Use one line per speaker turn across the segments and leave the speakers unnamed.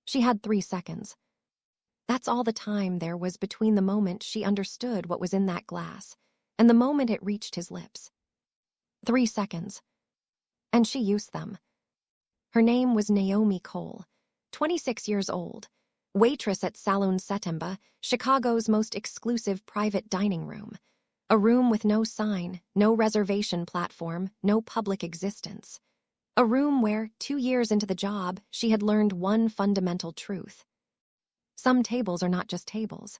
She had 3 seconds. That's all the time there was between the moment she understood what was in that glass and the moment it reached his lips. 3 seconds. And she used them. Her name was Naomi Cole, 26 years old, waitress at Salon Setemba, Chicago's most exclusive private dining room. A room with no sign, no reservation platform, no public existence. A room where, 2 years into the job, she had learned one fundamental truth. Some tables are not just tables.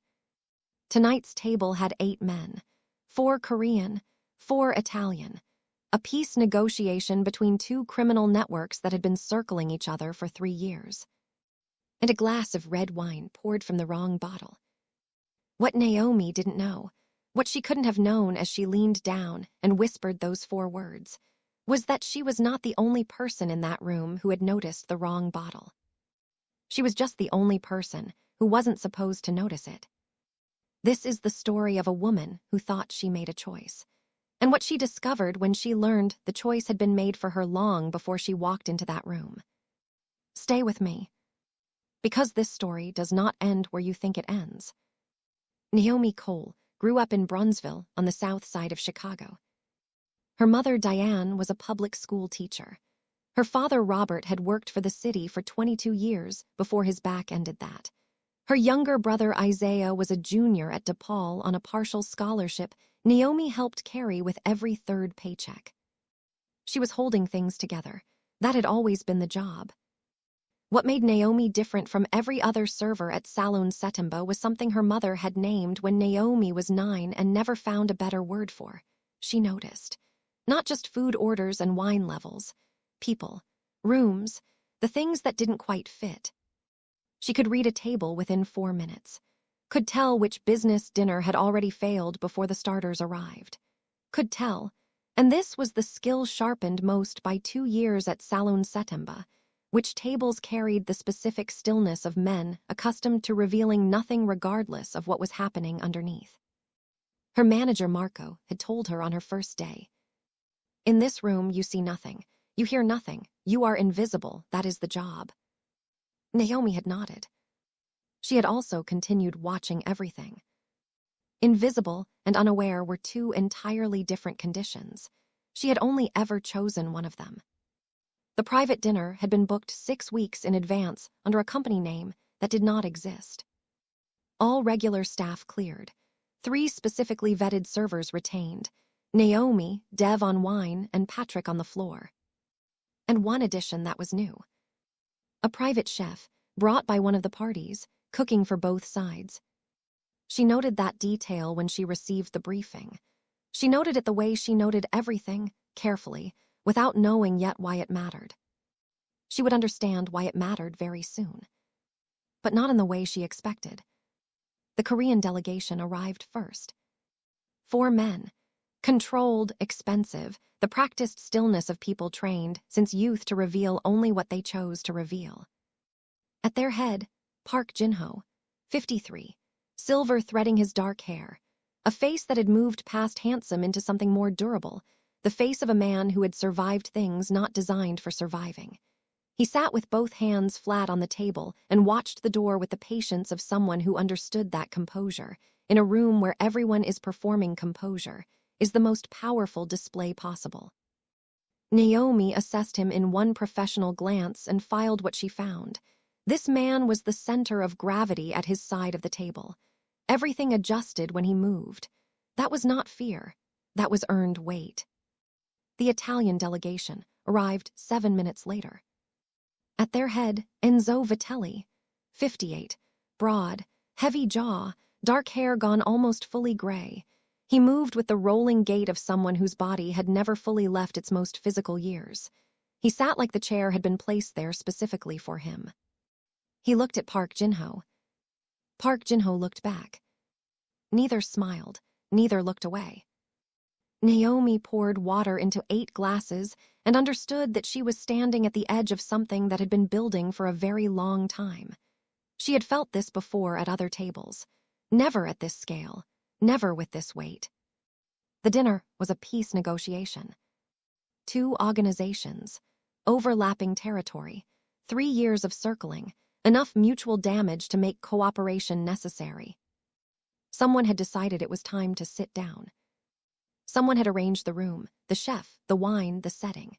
Tonight's table had 8 men, 4 Korean, 4 Italian, a peace negotiation between 2 criminal networks that had been circling each other for 3 years. And a glass of red wine poured from the wrong bottle. What Naomi didn't know, what she couldn't have known as she leaned down and whispered those 4 words, was that she was not the only person in that room who had noticed the wrong bottle. She was just the only person who wasn't supposed to notice it. This is the story of a woman who thought she made a choice, and what she discovered when she learned the choice had been made for her long before she walked into that room. Stay with me, because this story does not end where you think it ends. Naomi Cole grew up in Bronzeville on the south side of Chicago. Her mother, Diane, was a public school teacher. Her father, Robert, had worked for the city for 22 years before his back ended that. Her younger brother, Isaiah, was a junior at DePaul on a partial scholarship Naomi helped carry with every 3rd paycheck. She was holding things together. That had always been the job. What made Naomi different from every other server at Salon Setemba was something her mother had named when Naomi was 9 and never found a better word for. She noticed. Not just food orders and wine levels. People, rooms, the things that didn't quite fit. She could read a table within 4 minutes. Could tell which business dinner had already failed before the starters arrived. Could tell, and this was the skill sharpened most by 2 years at Salon Setemba, which tables carried the specific stillness of men accustomed to revealing nothing regardless of what was happening underneath. Her manager, Marco, had told her on her first day, "In this room, you see nothing. You hear nothing. You are invisible. That is the job." Naomi had nodded. She had also continued watching everything. Invisible and unaware were 2 entirely different conditions. She had only ever chosen one of them. The private dinner had been booked 6 weeks in advance under a company name that did not exist. All regular staff cleared. 3 specifically vetted servers retained. Naomi, Dev on wine, and Patrick on the floor. And one addition that was new. A private chef, brought by one of the parties, cooking for both sides. She noted that detail when she received the briefing. She noted it the way she noted everything, carefully, without knowing yet why it mattered. She would understand why it mattered very soon. But not in the way she expected. The Korean delegation arrived first. 4 men. Controlled, expensive, the practiced stillness of people trained since youth to reveal only what they chose to reveal. At their head, Park Jin-ho, 53, silver threading his dark hair, a face that had moved past handsome into something more durable, the face of a man who had survived things not designed for surviving. He sat with both hands flat on the table and watched the door with the patience of someone who understood that composure, in a room where everyone is performing composure, is the most powerful display possible. Naomi assessed him in one professional glance and filed what she found. This man was the center of gravity at his side of the table. Everything adjusted when he moved. That was not fear. That was earned weight. The Italian delegation arrived 7 minutes later. At their head, Enzo Vitelli, 58, broad, heavy jaw, dark hair gone almost fully gray. He moved with the rolling gait of someone whose body had never fully left its most physical years. He sat like the chair had been placed there specifically for him. He looked at Park Jin-ho. Park Jin-ho looked back. Neither smiled, neither looked away. Naomi poured water into 8 glasses and understood that she was standing at the edge of something that had been building for a very long time. She had felt this before at other tables. Never at this scale, never with this weight. The dinner was a peace negotiation. 2 organizations, overlapping territory, 3 years of circling, enough mutual damage to make cooperation necessary. Someone had decided it was time to sit down. Someone had arranged the room, the chef, the wine, the setting.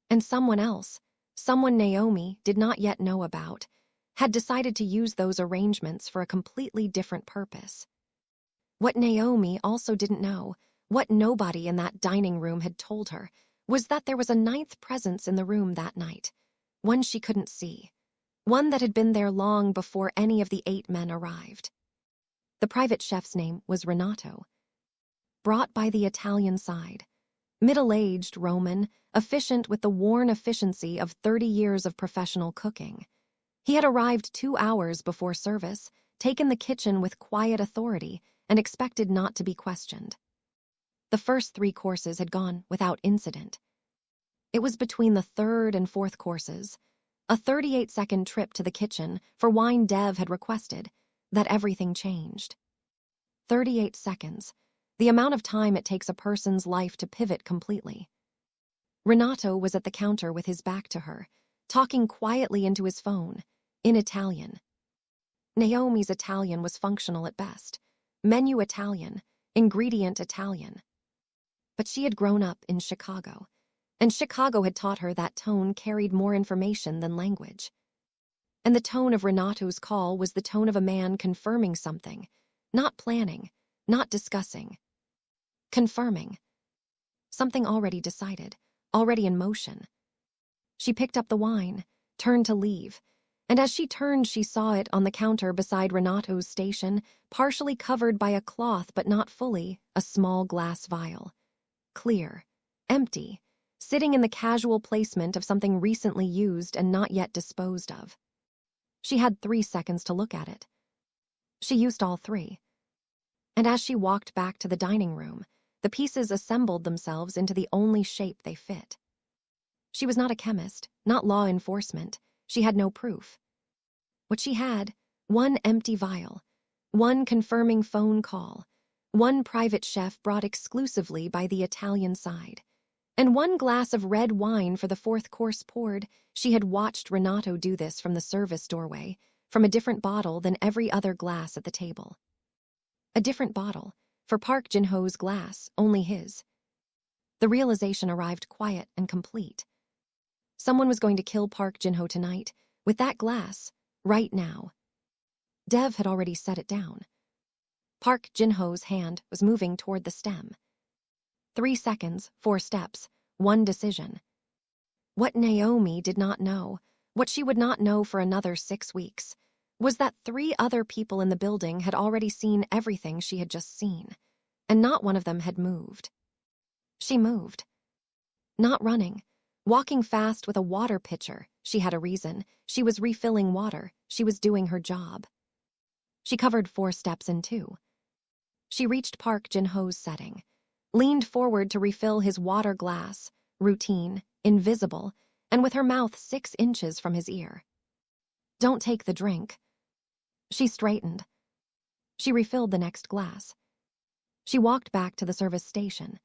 And someone else, someone Naomi did not yet know about, had decided to use those arrangements for a completely different purpose. What Naomi also didn't know, what nobody in that dining room had told her, was that there was a ninth presence in the room that night, one she couldn't see, one that had been there long before any of the 8 men arrived. The private chef's name was Renato. Brought by the Italian side, middle-aged Roman, efficient with the worn efficiency of 30 years of professional cooking. He had arrived 2 hours before service, taken the kitchen with quiet authority, and expected not to be questioned. The first 3 courses had gone without incident. It was between the 3rd and 4th courses, a 38-second trip to the kitchen for wine Dev had requested, that everything changed. 38 seconds, the amount of time it takes a person's life to pivot completely. Renato was at the counter with his back to her, talking quietly into his phone, in Italian. Naomi's Italian was functional at best, menu Italian, ingredient Italian. But she had grown up in Chicago, and Chicago had taught her that tone carried more information than language. And the tone of Renato's call was the tone of a man confirming something, not planning, not discussing. Confirming. Something already decided, already in motion. She picked up the wine, turned to leave, and as she turned she saw it on the counter beside Renato's station, partially covered by a cloth but not fully, a small glass vial. Clear, empty, sitting in the casual placement of something recently used and not yet disposed of. She had 3 seconds to look at it. She used all 3. And as she walked back to the dining room, the pieces assembled themselves into the only shape they fit. She was not a chemist, not law enforcement. She had no proof. What she had, 1 empty vial, 1 confirming phone call, 1 private chef brought exclusively by the Italian side, and 1 glass of red wine for the 4th course poured. She had watched Renato do this from the service doorway, from a different bottle than every other glass at the table. A different bottle, for Park Jin-ho's glass, only his. The realization arrived quiet and complete. Someone was going to kill Park Jin-ho tonight, with that glass, right now. Dev had already set it down. Park Jin-ho's hand was moving toward the stem. 3 seconds, 4 steps, 1 decision. What Naomi did not know, what she would not know for another 6 weeks, was that 3 other people in the building had already seen everything she had just seen, and not one of them had moved. She moved. Not running, walking fast with a water pitcher. She had a reason. She was refilling water. She was doing her job. She covered 4 steps in 2. She reached Park Jin-ho's setting, leaned forward to refill his water glass, routine, invisible, and with her mouth 6 inches from his ear. Don't take the drink. She straightened. She refilled the next glass. She walked back to the service station.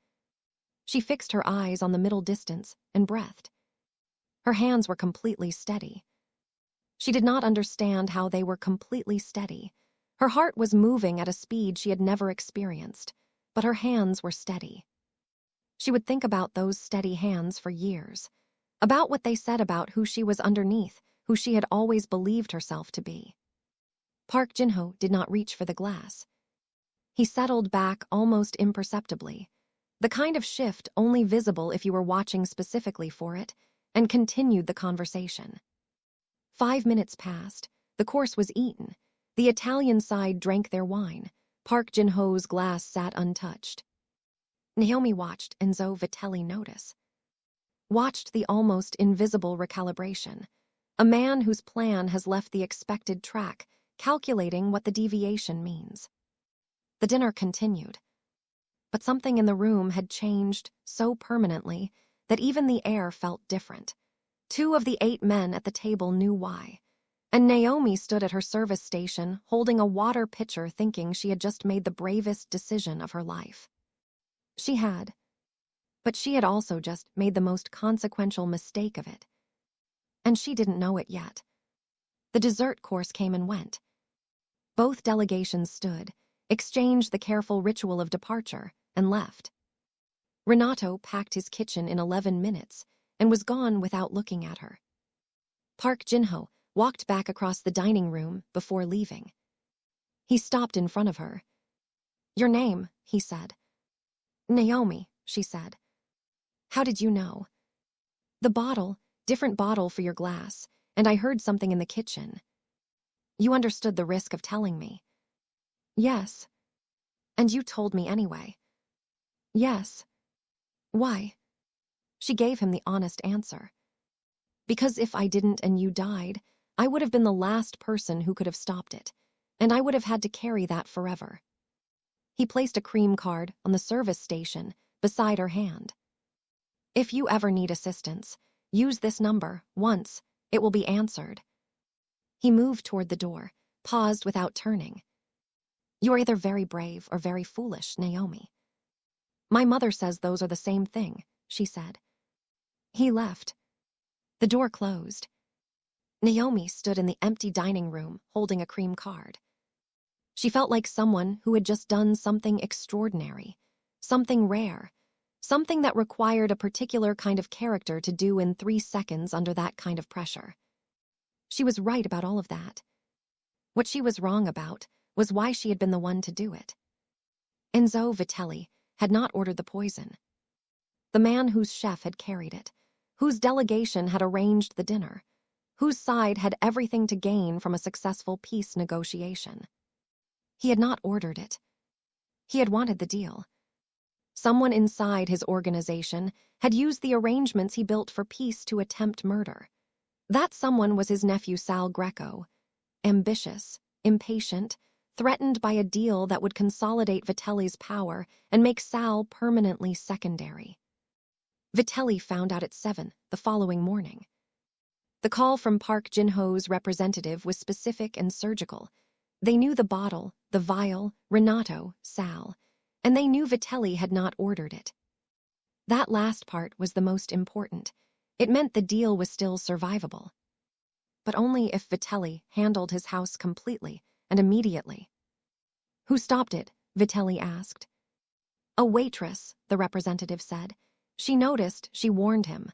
She fixed her eyes on the middle distance and breathed. Her hands were completely steady. She did not understand how they were completely steady. Her heart was moving at a speed she had never experienced, but her hands were steady. She would think about those steady hands for years, about what they said about who she was underneath, who she had always believed herself to be. Park Jin-ho did not reach for the glass. He settled back almost imperceptibly, the kind of shift only visible if you were watching specifically for it, and continued the conversation. 5 minutes passed. The course was eaten. The Italian side drank their wine. Park Jin-ho's glass sat untouched. Naomi watched Enzo Vitelli notice. Watched the almost invisible recalibration. A man whose plan has left the expected track, calculating what the deviation means. The dinner continued. But something in the room had changed so permanently that even the air felt different. 2 of the 8 men at the table knew why. And Naomi stood at her service station holding a water pitcher thinking she had just made the bravest decision of her life. She had. But she had also just made the most consequential mistake of it. And she didn't know it yet. The dessert course came and went. Both delegations stood, exchanged the careful ritual of departure, and left. Renato packed his kitchen in 11 minutes and was gone without looking at her. Park Jin-ho walked back across the dining room before leaving. He stopped in front of her. "Your name," he said. "Naomi," she said. "How did you know?" "The bottle, different bottle for your glass, and I heard something in the kitchen." "You understood the risk of telling me." "Yes." "And you told me anyway." "Yes." "Why?" She gave him the honest answer. "Because if I didn't and you died, I would have been the last person who could have stopped it, and I would have had to carry that forever." He placed a cream card on the service station beside her hand. "If you ever need assistance, use this number once. It will be answered." He moved toward the door, paused without turning. "You are either very brave or very foolish, Naomi." "My mother says those are the same thing," she said. He left. The door closed. Naomi stood in the empty dining room holding a cream card. She felt like someone who had just done something extraordinary, something rare, something that required a particular kind of character to do in 3 seconds under that kind of pressure. She was right about all of that. What she was wrong about was why she had been the one to do it. Enzo Vitelli had not ordered the poison. The man whose chef had carried it, whose delegation had arranged the dinner, whose side had everything to gain from a successful peace negotiation. He had not ordered it. He had wanted the deal. Someone inside his organization had used the arrangements he built for peace to attempt murder. That someone was his nephew Sal Greco, ambitious, impatient, threatened by a deal that would consolidate Vitelli's power and make Sal permanently secondary. Vitelli found out at 7 the following morning. The call from Park Jin-ho's representative was specific and surgical. They knew the bottle, the vial, Renato, Sal, and they knew Vitelli had not ordered it. That last part was the most important. It meant the deal was still survivable. But only if Vitelli handled his house completely and immediately. "Who stopped it?" Vitelli asked. "A waitress," the representative said. "She noticed, she warned him."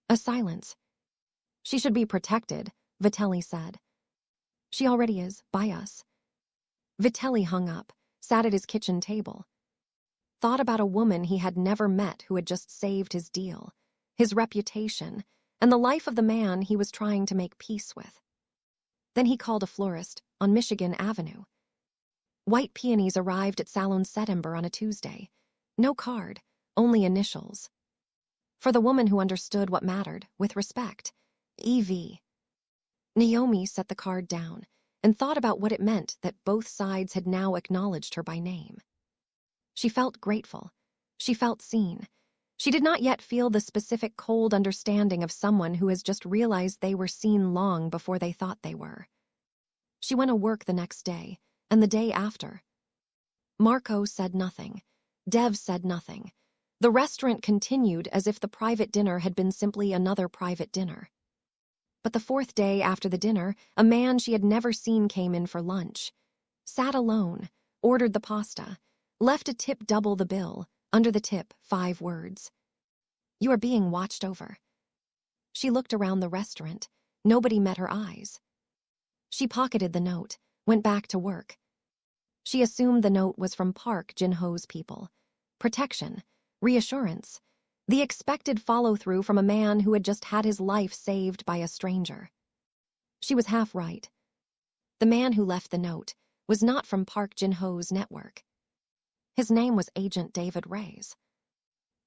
A silence. "She should be protected," Vitelli said. "She already is, by us." Vitelli hung up, sat at his kitchen table. Thought about a woman he had never met who had just saved his deal, his reputation, and the life of the man he was trying to make peace with. Then he called a florist on Michigan Avenue. White peonies arrived at Salon September on a Tuesday. No card, only initials. For the woman who understood what mattered, with respect. E.V. Naomi set the card down and thought about what it meant that both sides had now acknowledged her by name. She felt grateful. She felt seen. She did not yet feel the specific cold understanding of someone who has just realized they were seen long before they thought they were. She went to work the next day, and the day after. Marco said nothing. Dev said nothing. The restaurant continued as if the private dinner had been simply another private dinner. But the 4th day after the dinner, a man she had never seen came in for lunch. Sat alone, ordered the pasta, left a tip double the bill, under the tip 5 words. "You are being watched over." She looked around the restaurant. Nobody met her eyes. She pocketed the note, went back to work. She assumed the note was from Park Jin-ho's people. Protection, reassurance, the expected follow-through from a man who had just had his life saved by a stranger. She was half right. The man who left the note was not from Park Jin-ho's network. His name was Agent David Reyes.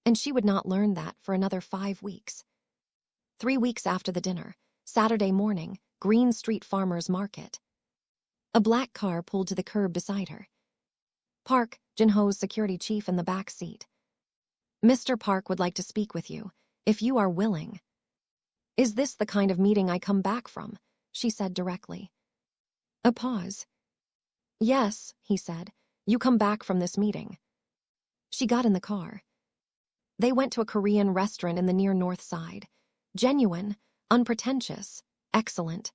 And she would not learn that for another 5 weeks. 3 weeks after the dinner, Saturday morning, Green Street Farmers Market. A black car pulled to the curb beside her. Park, Jin-ho's security chief in the back seat. "Mr. Park would like to speak with you, if you are willing." "Is this the kind of meeting I come back from?" she said directly. A pause. "Yes," he said, "you come back from this meeting." She got in the car. They went to a Korean restaurant in the near North Side. Genuine, unpretentious, excellent.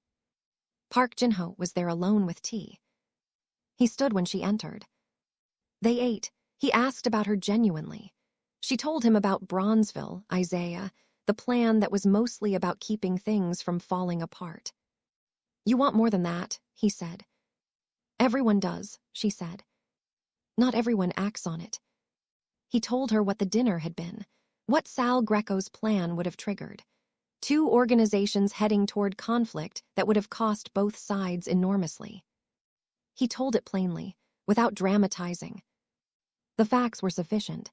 Park Jin-ho was there alone with tea. He stood when she entered. They ate. He asked about her genuinely. She told him about Bronzeville, Isaiah, the plan that was mostly about keeping things from falling apart. You want more than that, he said. Everyone does, she said. Not everyone acts on it. He told her what the dinner had been, what Sal Greco's plan would have triggered. 2 organizations heading toward conflict that would have cost both sides enormously. He told it plainly, without dramatizing. The facts were sufficient.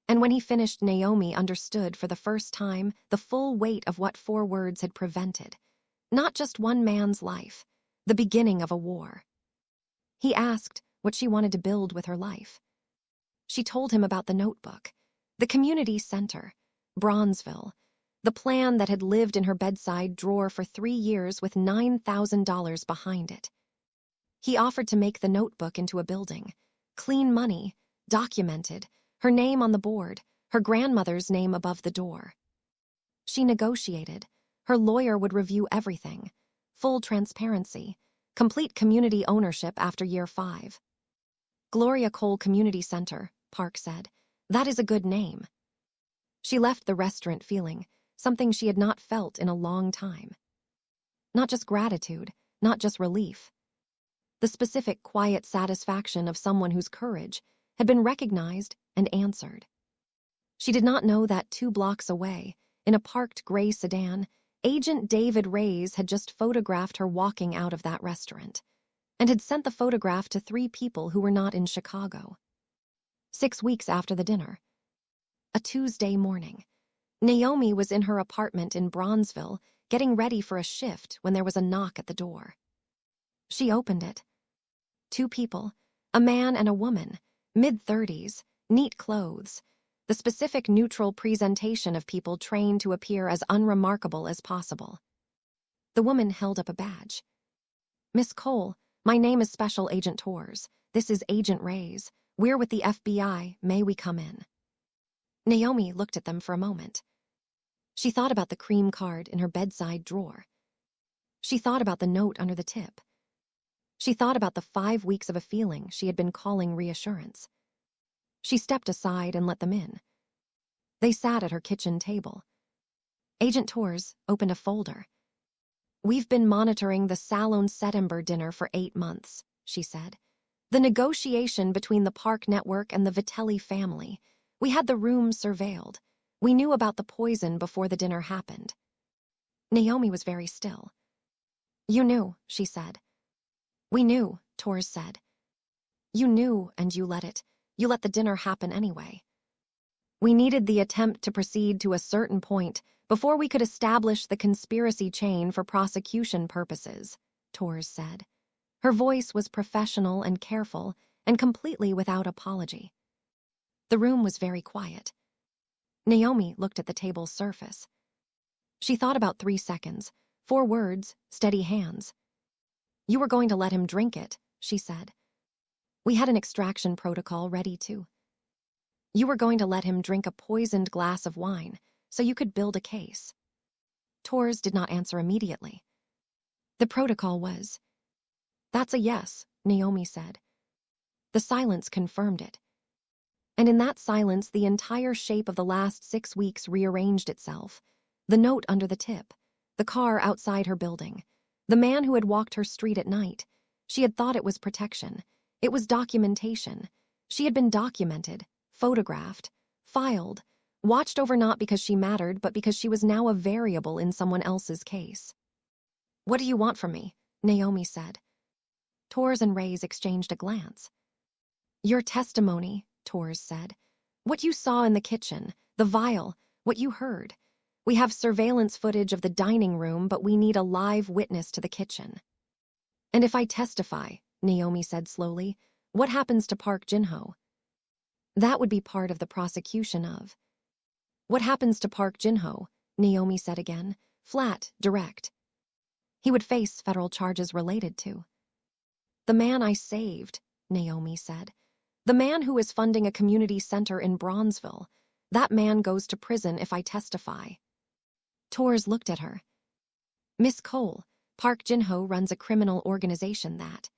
And when he finished, Naomi understood for the first time the full weight of what 4 words had prevented. Not just one man's life, the beginning of a war. He asked what she wanted to build with her life. She told him about the notebook, the community center, Bronzeville, the plan that had lived in her bedside drawer for 3 years with $9,000 behind it. He offered to make the notebook into a building, clean money, documented, her name on the board, her grandmother's name above the door. She negotiated. Her lawyer would review everything, full transparency, complete community ownership after year 5. Gloria Cole Community Center, Park said. That is a good name. She left the restaurant feeling something she had not felt in a long time. Not just gratitude, not just relief. The specific, quiet satisfaction of someone whose courage had been recognized and answered. She did not know that 2 blocks away, in a parked gray sedan, Agent David Reyes had just photographed her walking out of that restaurant, and had sent the photograph to 3 people who were not in Chicago. 6 weeks after the dinner. A Tuesday morning. Naomi was in her apartment in Bronzeville, getting ready for a shift when there was a knock at the door. She opened it. 2 people, a man and a woman, mid-30s, neat clothes, the specific neutral presentation of people trained to appear as unremarkable as possible. The woman held up a badge. Miss Cole, my name is Special Agent Torres. This is Agent Reyes. We're with the FBI. May we come in? Naomi looked at them for a moment. She thought about the cream card in her bedside drawer. She thought about the note under the tip. She thought about the 5 weeks of a feeling she had been calling reassurance. She stepped aside and let them in. They sat at her kitchen table. Agent Torres opened a folder. We've been monitoring the Salon September dinner for 8 months, she said. The negotiation between the Park Network and the Vitelli family. We had the room surveilled. We knew about the poison before the dinner happened. Naomi was very still. You knew, she said. We knew, Torres said. You knew, and you let it. You let the dinner happen anyway. We needed the attempt to proceed to a certain point before we could establish the conspiracy chain for prosecution purposes, Torres said. Her voice was professional and careful and completely without apology. The room was very quiet. Naomi looked at the table's surface. She thought about 3 seconds. 4 words, steady hands. You were going to let him drink it, she said. We had an extraction protocol ready too. You were going to let him drink a poisoned glass of wine so you could build a case. Torres did not answer immediately. The protocol was. That's a yes, Naomi said. The silence confirmed it. And in that silence, the entire shape of the last 6 weeks rearranged itself. The note under the tip, the car outside her building, the man who had walked her street at night. She had thought it was protection. It was documentation. She had been documented, photographed, filed, watched over not because she mattered, but because she was now a variable in someone else's case. What do you want from me? Naomi said. Torres and Reyes exchanged a glance. Your testimony, Torres said. What you saw in the kitchen, the vial, what you heard. We have surveillance footage of the dining room, but we need a live witness to the kitchen. And if I testify, Naomi said slowly, what happens to Park Jin-ho? That would be part of the prosecution of. What happens to Park Jin-ho? Naomi said again, flat, direct. He would face federal charges related to. The man I saved, Naomi said. The man who is funding a community center in Bronzeville. That man goes to prison if I testify. Torres looked at her. Miss Cole, Park Jin-ho runs a criminal organization that.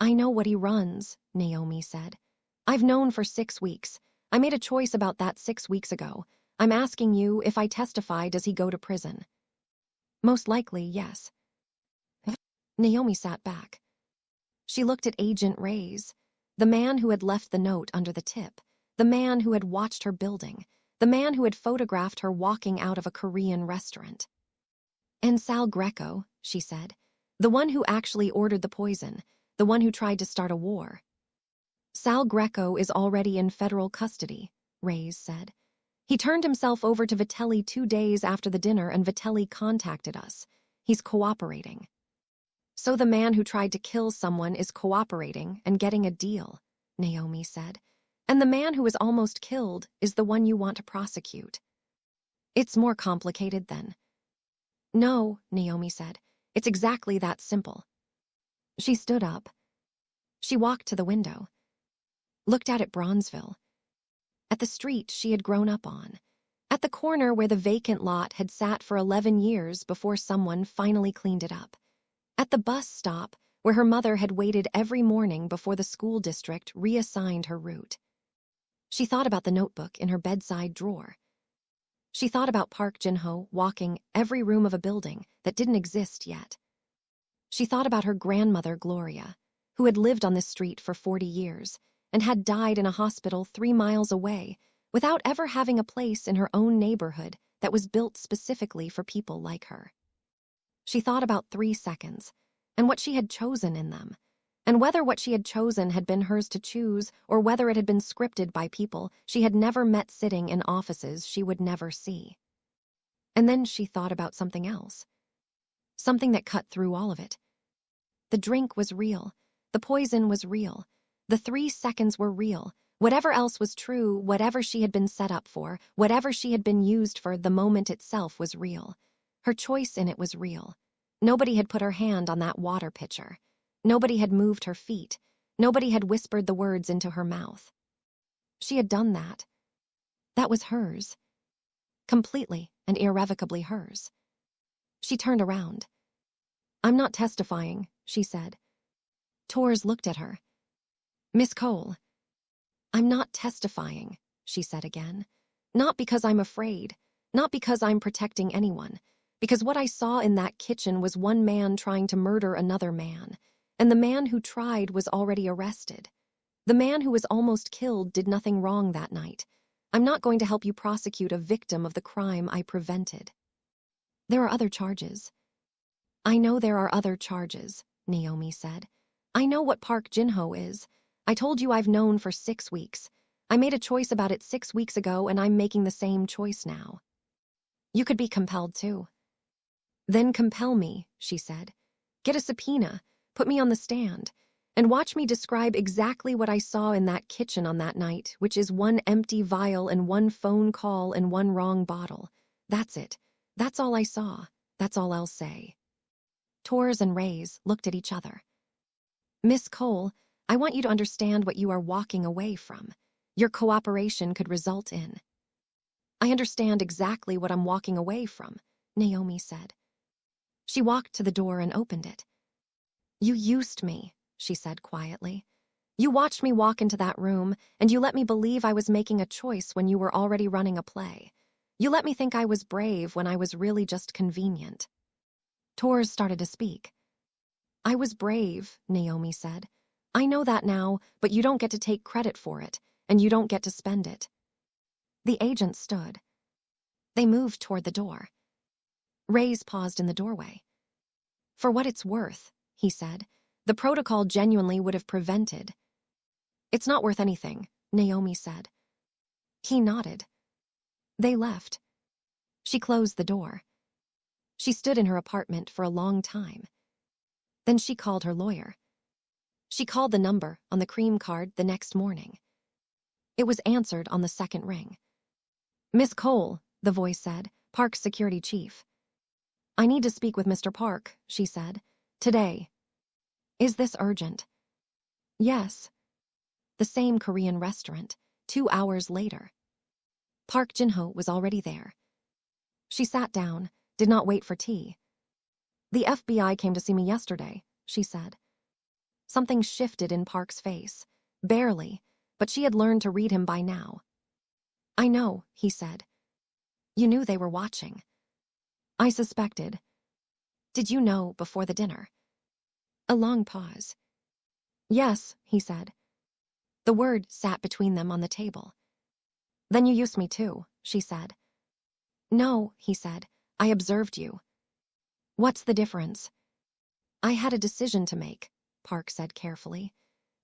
I know what he runs, Naomi said. I've known for 6 weeks. I made a choice about that 6 weeks ago. I'm asking you, if I testify, does he go to prison? Most likely, yes. Naomi sat back. She looked at Agent Reyes, the man who had left the note under the tip, the man who had watched her building, the man who had photographed her walking out of a Korean restaurant. And Sal Greco, she said, the one who actually ordered the poison, the one who tried to start a war. Sal Greco is already in federal custody, Reyes said. He turned himself over to Vitelli 2 days after the dinner and Vitelli contacted us. He's cooperating. So the man who tried to kill someone is cooperating and getting a deal, Naomi said. And the man who was almost killed is the one you want to prosecute. It's more complicated then. No, Naomi said. It's exactly that simple. She stood up. She walked to the window, looked out at Bronzeville, at the street she had grown up on, at the corner where the vacant lot had sat for 11 years before someone finally cleaned it up, at the bus stop where her mother had waited every morning before the school district reassigned her route. She thought about the notebook in her bedside drawer. She thought about Park Jin-ho walking every room of a building that didn't exist yet. She thought about her grandmother, Gloria, who had lived on this street for 40 years and had died in a hospital 3 miles away without ever having a place in her own neighborhood that was built specifically for people like her. She thought about 3 seconds and what she had chosen in them, and whether what she had chosen had been hers to choose or whether it had been scripted by people she had never met sitting in offices she would never see. And then she thought about something else, something that cut through all of it. The drink was real. The poison was real. The 3 seconds were real. Whatever else was true, whatever she had been set up for, whatever she had been used for, the moment itself was real. Her choice in it was real. Nobody had put her hand on that water pitcher. Nobody had moved her feet. Nobody had whispered the words into her mouth. She had done that. That was hers. Completely and irrevocably hers. She turned around. I'm not testifying, she said. Tors looked at her. Miss Cole. I'm not testifying, she said again. Not because I'm afraid. Not because I'm protecting anyone. Because what I saw in that kitchen was one man trying to murder another man. And the man who tried was already arrested. The man who was almost killed did nothing wrong that night. I'm not going to help you prosecute a victim of the crime I prevented. There are other charges. I know there are other charges, Naomi said. I know what Park Jin-ho is. I told you I've known for 6 weeks. I made a choice about it 6 weeks ago and I'm making the same choice now. You could be compelled too. Then compel me, she said. Get a subpoena. Put me on the stand, and watch me describe exactly what I saw in that kitchen on that night, which is 1 empty vial and 1 phone call and 1 wrong bottle. That's it. That's all I saw. That's all I'll say. Tors and Reyes looked at each other. Miss Cole, I want you to understand what you are walking away from. Your cooperation could result in. I understand exactly what I'm walking away from, Naomi said. She walked to the door and opened it. You used me, she said quietly. You watched me walk into that room, and you let me believe I was making a choice when you were already running a play. You let me think I was brave when I was really just convenient. Tors started to speak. I was brave, Naomi said. I know that now, but you don't get to take credit for it, and you don't get to spend it. The agent stood. They moved toward the door. Reyes paused in the doorway. For what it's worth, he said, the protocol genuinely would have prevented. It's not worth anything, Naomi said. He nodded. They left. She closed the door. She stood in her apartment for a long time. Then she called her lawyer. She called the number on the cream card the next morning. It was answered on the second ring. Miss Cole, the voice said, Park's security chief. I need to speak with Mr. Park, she said. Today. Is this urgent? Yes. The same Korean restaurant, 2 hours later. Park Jin-ho was already there. She sat down, did not wait for tea. The FBI came to see me yesterday, she said. Something shifted in Park's face. Barely, but she had learned to read him by now. I know, he said. You knew they were watching. I suspected. Did you know before the dinner? A long pause. Yes, he said. The word sat between them on the table. Then you used me too, she said. No, he said. I observed you. What's the difference? I had a decision to make, Park said carefully.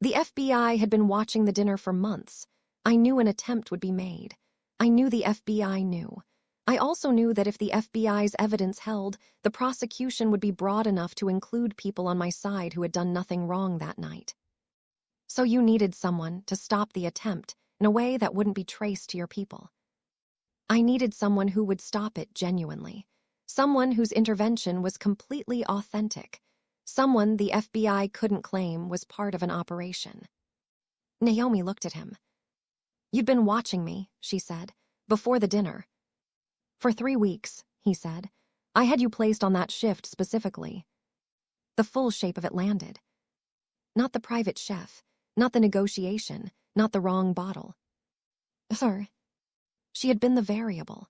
The FBI had been watching the dinner for months. I knew an attempt would be made. I knew the FBI knew. I also knew that if the FBI's evidence held, the prosecution would be broad enough to include people on my side who had done nothing wrong that night. So you needed someone to stop the attempt in a way that wouldn't be traced to your people. I needed someone who would stop it genuinely. Someone whose intervention was completely authentic. Someone the FBI couldn't claim was part of an operation. Naomi looked at him. You'd been watching me, she said, before the dinner. For 3 weeks, he said. I had you placed on that shift specifically. The full shape of it landed. Not the private chef, not the negotiation, not the wrong bottle. Sir. She had been the variable.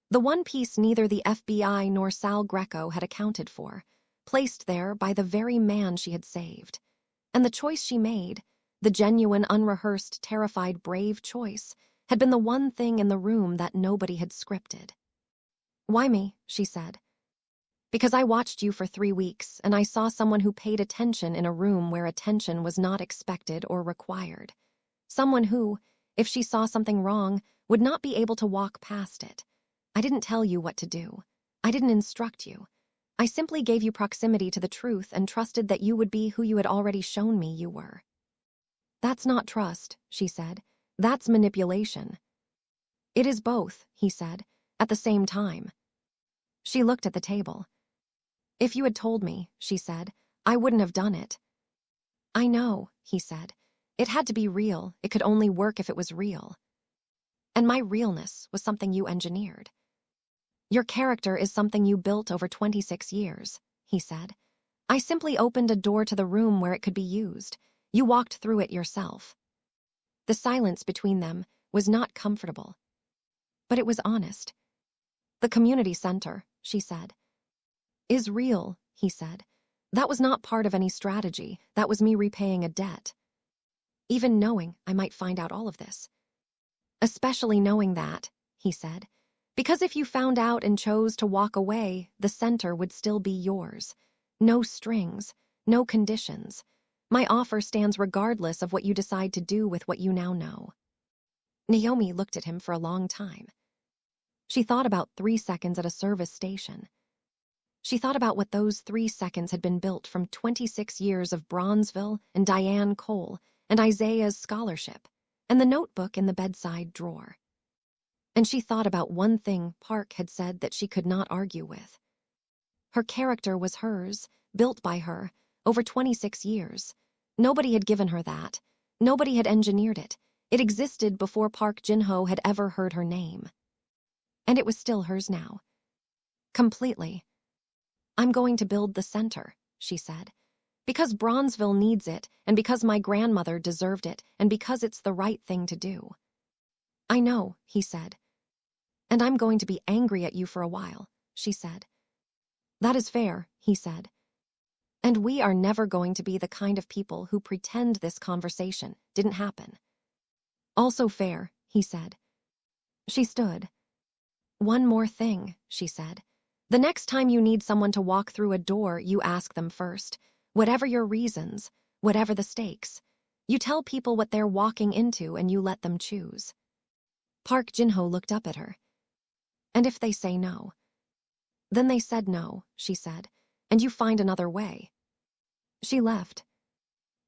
The one piece neither the FBI nor Sal Greco had accounted for, placed there by the very man she had saved. And the choice she made, the genuine, unrehearsed, terrified, brave choice, had been the one thing in the room that nobody had scripted. Why me? She said. Because I watched you for 3 weeks, and I saw someone who paid attention in a room where attention was not expected or required. Someone who, if she saw something wrong, would not be able to walk past it. I didn't tell you what to do. I didn't instruct you. I simply gave you proximity to the truth and trusted that you would be who you had already shown me you were. That's not trust, she said. That's manipulation. It is both, he said, at the same time. She looked at the table. If you had told me, she said, I wouldn't have done it. I know, he said. It had to be real. It could only work if it was real. And my realness was something you engineered. Your character is something you built over 26 years, he said. I simply opened a door to the room where it could be used. You walked through it yourself. The silence between them was not comfortable, but it was honest. The community center, she said. Is real, he said. That was not part of any strategy. That was me repaying a debt. Even knowing I might find out all of this. Especially knowing that, he said. Because if you found out and chose to walk away, the center would still be yours. No strings, no conditions. My offer stands regardless of what you decide to do with what you now know. Naomi looked at him for a long time. She thought about 3 seconds at a service station. She thought about what those 3 seconds had been built from 26 years of Bronzeville and Diane Cole and Isaiah's scholarship and the notebook in the bedside drawer. And she thought about one thing Park had said that she could not argue with. Her character was hers, built by her, over 26 years. Nobody had given her that. Nobody had engineered it. It existed before Park Jin-ho had ever heard her name. And it was still hers now. Completely. I'm going to build the center, she said. Because Bronzeville needs it, and because my grandmother deserved it, and because it's the right thing to do. I know, he said. And I'm going to be angry at you for a while, she said. That is fair, he said. And we are never going to be the kind of people who pretend this conversation didn't happen. Also fair, he said. She stood. One more thing, she said. The next time you need someone to walk through a door, you ask them first. Whatever your reasons, whatever the stakes. You tell people what they're walking into and you let them choose. Park Jin-ho looked up at her. And if they say no? Then they said no, she said, and you find another way. She left.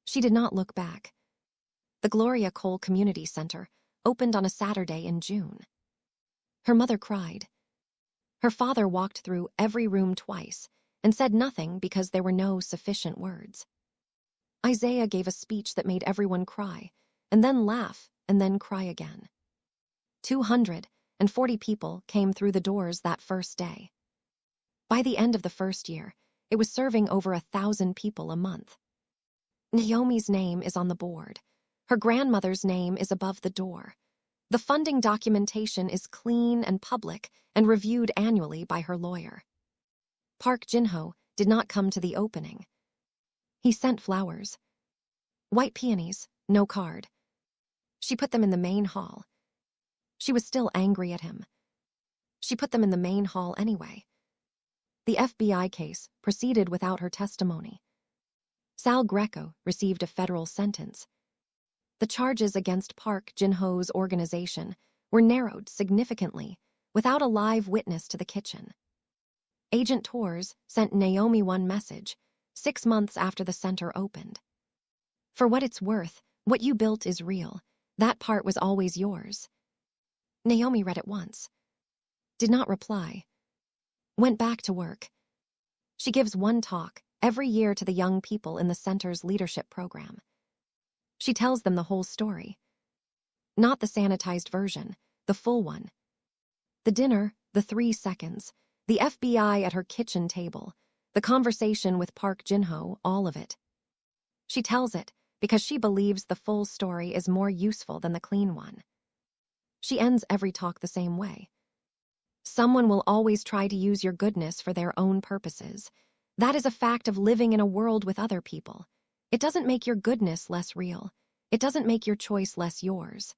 She did not look back. The Gloria Cole Community Center opened on a Saturday in June. Her mother cried. Her father walked through every room twice and said nothing because there were no sufficient words. Isaiah gave a speech that made everyone cry, and then laugh, and then cry again. 240 people came through the doors that first day. By the end of the first year, It was serving over 1,000 people a month. Naomi's name is on the board. Her grandmother's name is above the door. The funding documentation is clean and public and reviewed annually by her lawyer. Park Jin-ho did not come to the opening. He sent flowers. White peonies, no card. She put them in the main hall. She was still angry at him. She put them in the main hall anyway. The FBI case proceeded without her testimony. Sal Greco received a federal sentence. The charges against Park Jin-ho's organization were narrowed significantly without a live witness to the kitchen. Agent Torres sent Naomi one message 6 months after the center opened. For what it's worth, what you built is real. That part was always yours. Naomi read it once. Did not reply. Went back to work. She gives one talk every year to the young people in the center's leadership program. She tells them the whole story. Not the sanitized version, the full one. The dinner, the 3 seconds, the FBI at her kitchen table, the conversation with Park Jin-ho, all of it. She tells it because she believes the full story is more useful than the clean one. She ends every talk the same way. Someone will always try to use your goodness for their own purposes. That is a fact of living in a world with other people. It doesn't make your goodness less real. It doesn't make your choice less yours.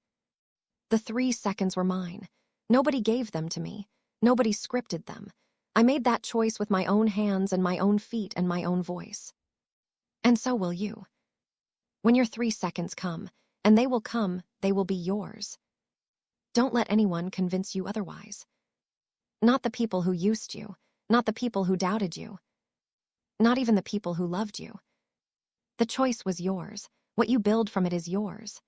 The 3 seconds were mine. Nobody gave them to me. Nobody scripted them. I made that choice with my own hands and my own feet and my own voice. And so will you. When your 3 seconds come, and they will be yours. Don't let anyone convince you otherwise. Not the people who used you, not the people who doubted you, not even the people who loved you. The choice was yours. What you build from it is yours.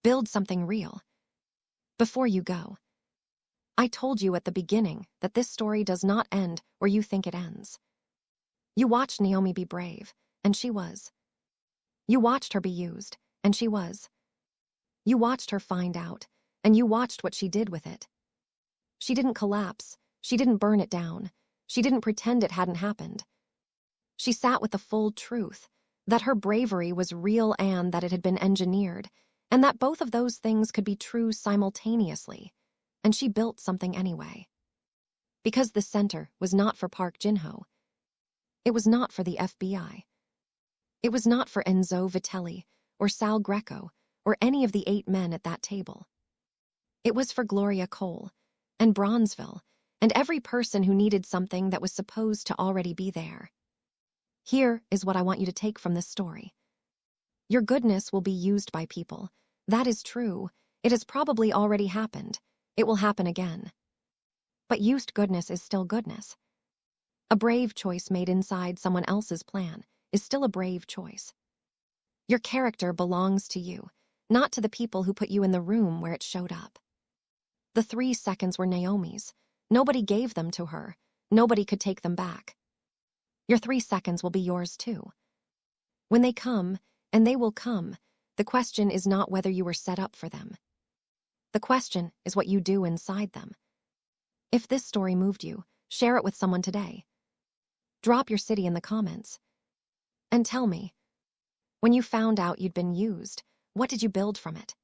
Build something real. Before you go, I told you at the beginning that this story does not end where you think it ends. You watched Naomi be brave, and she was. You watched her be used, and she was. You watched her find out, and you watched what she did with it. She didn't collapse. She didn't burn it down. She didn't pretend it hadn't happened. She sat with the full truth, that her bravery was real and that it had been engineered, and that both of those things could be true simultaneously, and she built something anyway. Because the center was not for Park Jin-ho. It was not for the FBI. It was not for Enzo Vitelli or Sal Greco or any of the 8 men at that table. It was for Gloria Cole and Bronzeville and every person who needed something that was supposed to already be there. Here is what I want you to take from this story. Your goodness will be used by people. That is true. It has probably already happened. It will happen again. But used goodness is still goodness. A brave choice made inside someone else's plan is still a brave choice. Your character belongs to you, not to the people who put you in the room where it showed up. The 3 seconds were Naomi's. Nobody gave them to her. Nobody could take them back. Your 3 seconds will be yours too. When they come, and they will come, the question is not whether you were set up for them. The question is what you do inside them. If this story moved you, share it with someone today. Drop your city in the comments. And tell me, when you found out you'd been used, what did you build from it?